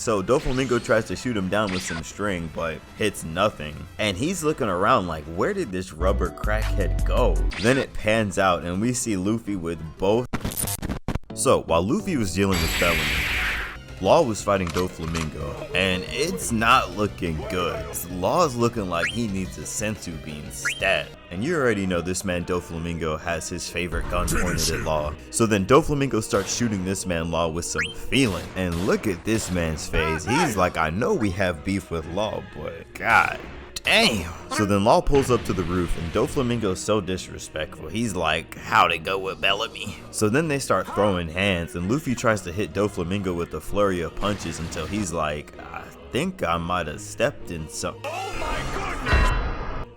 So Doflamingo tries to shoot him down with some string, but hits nothing. And he's looking around like, where did this rubber crackhead go? Then it pans out and we see Luffy with both. So while Luffy was dealing with Bellamy, Law was fighting Doflamingo, and it's not looking good. Law's looking like he needs a senzu bean stat. And you already know this man Doflamingo has his favorite gun pointed at Law. So then Doflamingo starts shooting this man Law with some feeling. And look at this man's face. He's like, I know we have beef with Law, but god damn. So then Law pulls up to the roof and Doflamingo's so disrespectful. He's like, how'd it go with Bellamy? So then they start throwing hands and Luffy tries to hit Doflamingo with a flurry of punches until he's like, I think I might have stepped in some. Oh my goodness.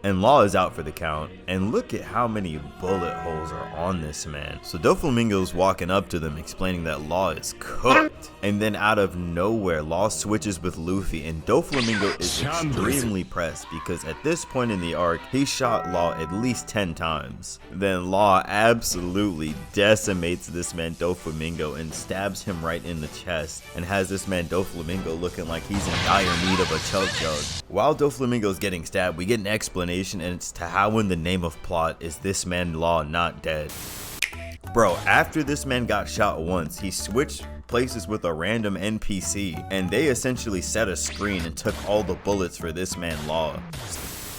And Law is out for the count, and look at how many bullet holes are on this man. So Doflamingo's walking up to them explaining that Law is cooked. And then out of nowhere, Law switches with Luffy, and Doflamingo is extremely pressed because at this point in the arc, he shot Law at least 10 times. Then Law absolutely decimates this man Doflamingo and stabs him right in the chest, and has this man Doflamingo looking like he's in dire need of a chug jug. While Doflamingo's getting stabbed, we get an explanation, and it's to how in the name of plot is this man Law not dead. Bro, after this man got shot once, he switched places with a random NPC, and they essentially set a screen and took all the bullets for this man Law.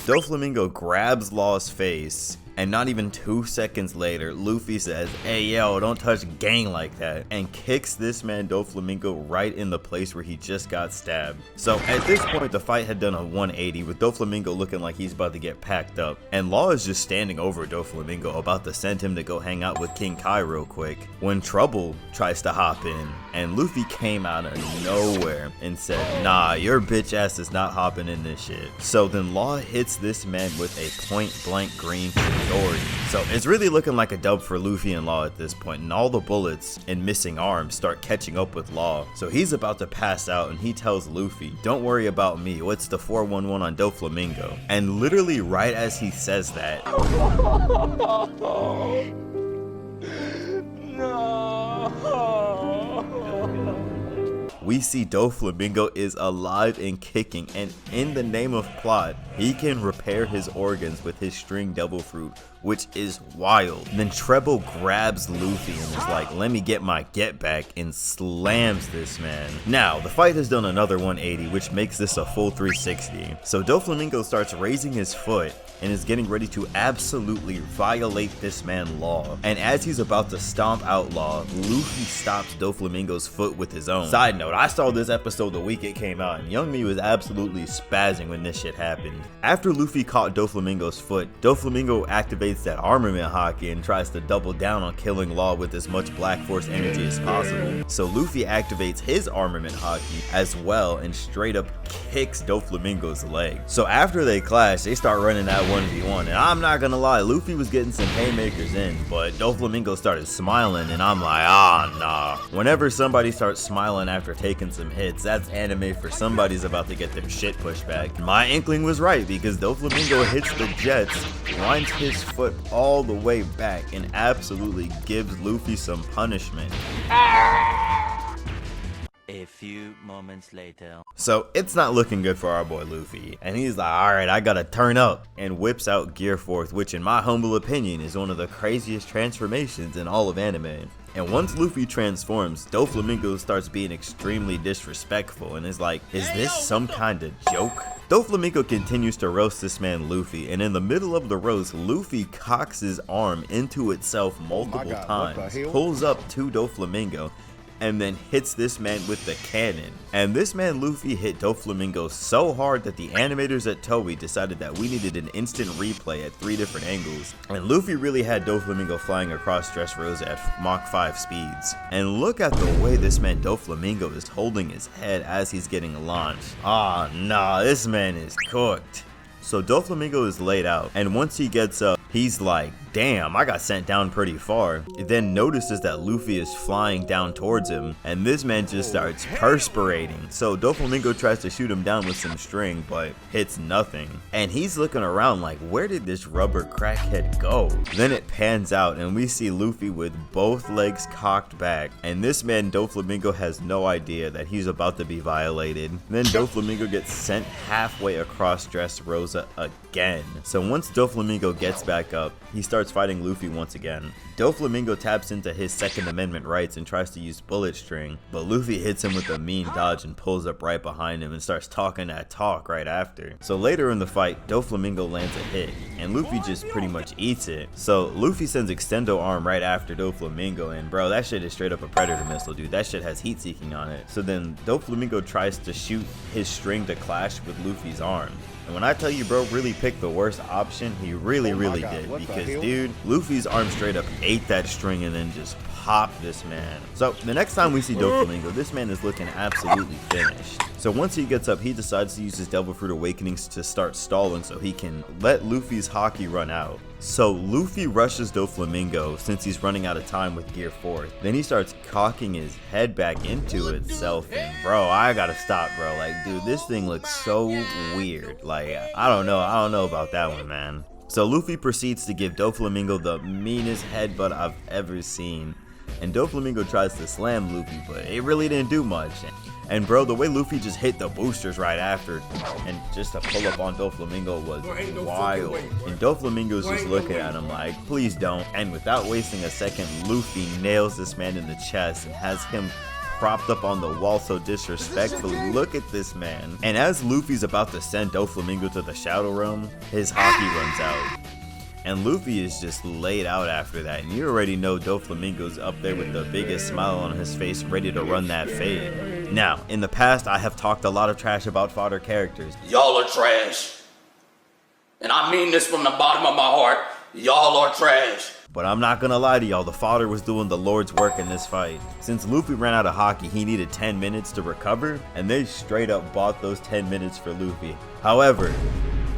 Doflamingo grabs Law's face, and not even 2 seconds later, Luffy says, hey yo, don't touch gang like that, and kicks this man Doflamingo right in the place where he just got stabbed. So at this point, the fight had done a 180 with Doflamingo looking like he's about to get packed up, and Law is just standing over Doflamingo about to send him to go hang out with King Kai real quick, when Trouble tries to hop in, and Luffy came out of nowhere and said, nah, your bitch ass is not hopping in this shit. So then Law hits this man with a point blank green Chidori. So it's really looking like a dub for Luffy and Law at this point, and all the bullets and missing arms start catching up with Law. So he's about to pass out and he tells Luffy, don't worry about me, what's the 411 on Doflamingo? And literally right as he says that, we see Doflamingo is alive and kicking, and in the name of plot, he can repair his organs with his string devil fruit, which is wild. And then Treble grabs Luffy and is like, let me get my get back, and slams this man. Now, the fight has done another 180, which makes this a full 360. So Doflamingo starts raising his foot and is getting ready to absolutely violate this man Law. And as he's about to stomp out Law, Luffy stops Doflamingo's foot with his own. Side note, I saw this episode the week it came out, and Young Me was absolutely spazzing when this shit happened. After Luffy caught Doflamingo's foot, Doflamingo activates that armament haki and tries to double down on killing Law with as much Black Force energy as possible. So Luffy activates his armament haki as well and straight up kicks Doflamingo's leg. So after they clash, they start running that 1v1, and I'm not gonna lie, Luffy was getting some haymakers in, but Doflamingo started smiling, and I'm like, ah, nah. Whenever somebody starts smiling after taking some hits, that's anime for somebody's about to get their shit pushed back. My inkling was right, because Doflamingo hits the jets, winds his foot all the way back, and absolutely gives Luffy some punishment. A few moments later. So it's not looking good for our boy Luffy, and he's like, alright, I gotta turn up, and whips out Gear Force, which in my humble opinion is one of the craziest transformations in all of anime. And once Luffy transforms, Doflamingo starts being extremely disrespectful and is like, is this some kind of joke? Doflamingo continues to roast this man Luffy, and in the middle of the roast, Luffy cocks his arm into itself multiple times, pulls up to Doflamingo, and then hits this man with the cannon. And this man Luffy hit Doflamingo so hard that the animators at Toei decided that we needed an instant replay at 3 different angles. And Luffy really had Doflamingo flying across Dressrosa at Mach 5 speeds. And look at the way this man Doflamingo is holding his head as he's getting launched. Ah, nah, this man is cooked. So Doflamingo is laid out, and once he gets up, he's like, damn, I got sent down pretty far. It then notices that Luffy is flying down towards him, and this man just starts perspirating. So Doflamingo tries to shoot him down with some string, but hits nothing. And he's looking around like, where did this rubber crackhead go? Then it pans out and we see Luffy with both legs cocked back, and this man Doflamingo has no idea that he's about to be violated. Then Doflamingo gets sent halfway across Dressrosa again. So once Doflamingo gets back up, he starts fighting Luffy once again. Doflamingo taps into his Second Amendment rights and tries to use bullet string, but Luffy hits him with a mean dodge and pulls up right behind him and starts talking that talk right after. So later in the fight, Doflamingo lands a hit, and Luffy just pretty much eats it. So Luffy sends Extendo Arm right after Doflamingo, and bro, that shit is straight up a Predator missile, dude. That shit has heat seeking on it. So then Doflamingo tries to shoot his string to clash with Luffy's arm. And when I tell you bro really picked the worst option, he really did, because dude, Luffy's arm straight up ate that string and then just popped this man. So the next time we see Doflamingo, this man is looking absolutely finished. So once he gets up, he decides to use his Devil Fruit Awakenings to start stalling so he can let Luffy's haki run out. So Luffy rushes Doflamingo since he's running out of time with Gear 4th. Then he starts cocking his head back into itself, and bro, I gotta stop, bro. Like, dude, this thing looks so weird. Like, I don't know about that one, man. So Luffy proceeds to give Doflamingo the meanest headbutt I've ever seen. And Doflamingo tries to slam Luffy, but it really didn't do much. And bro, the way Luffy just hit the boosters right after and just to pull up on Doflamingo was wild. And Doflamingo's just looking at him like, please don't. And without wasting a second, Luffy nails this man in the chest and has him propped up on the wall so disrespectfully. Look at this man. And as Luffy's about to send Doflamingo to the Shadow Realm, his haki runs out. And Luffy is just laid out after that, and you already know Doflamingo's up there with the biggest smile on his face, ready to run that fade. Now, in the past, I have talked a lot of trash about Fodder characters. Y'all are trash. And I mean this from the bottom of my heart. Y'all are trash. But I'm not gonna lie to y'all, the Fodder was doing the Lord's work in this fight. Since Luffy ran out of haki, he needed 10 minutes to recover, and they straight up bought those 10 minutes for Luffy. However,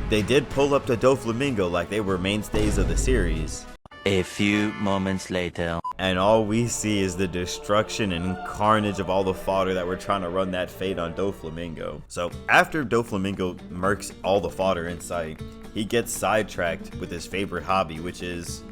they did pull up to Doflamingo like they were mainstays of the series. A few moments later. And all we see is the destruction and carnage of all the fodder that were trying to run that fade on Doflamingo. So after Doflamingo murks all the fodder in sight, he gets sidetracked with his favorite hobby, which is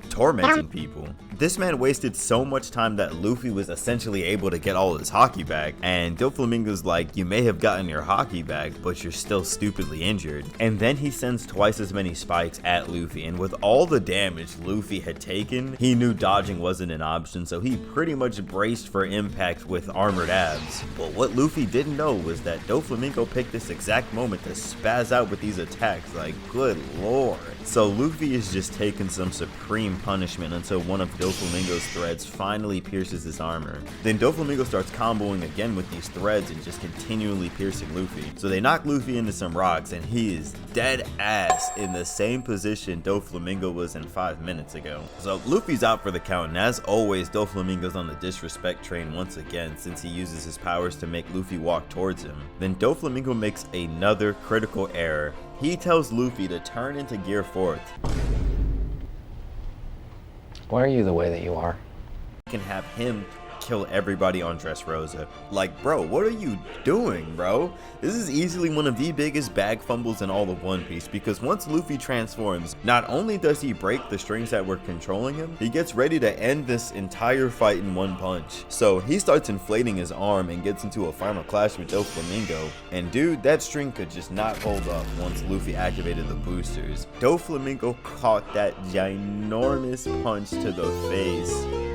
tormenting people. This man wasted so much time that Luffy was essentially able to get all his haki back, and Doflamingo's like, you may have gotten your haki back, but you're still stupidly injured. And then he sends twice as many spikes at Luffy, and with all the damage Luffy had taken, he knew dodging wasn't an option, so he pretty much braced for impact with armored abs. But what Luffy didn't know was that Doflamingo picked this exact moment to spaz out with these attacks, like good lord. So Luffy is just taking some supreme punishment until one of Doflamingo's threads finally pierces his armor. Then Doflamingo starts comboing again with these threads and just continually piercing Luffy. So they knock Luffy into some rocks and he is dead ass in the same position Doflamingo was in 5 minutes ago. So Luffy's out for the count, and as always, Doflamingo's on the disrespect train once again since he uses his powers to make Luffy walk towards him. Then Doflamingo makes another critical error. He tells Luffy to turn into Gear 4th. Why are you the way that you are? Can have him kill everybody on Dressrosa. Like, bro, what are you doing, bro? This is easily one of the biggest bag fumbles in all of One Piece, because once Luffy transforms, not only does he break the strings that were controlling him, he gets ready to end this entire fight in one punch. So he starts inflating his arm and gets into a final clash with Doflamingo, and dude, that string could just not hold up once Luffy activated the boosters. Doflamingo caught that ginormous punch to the face.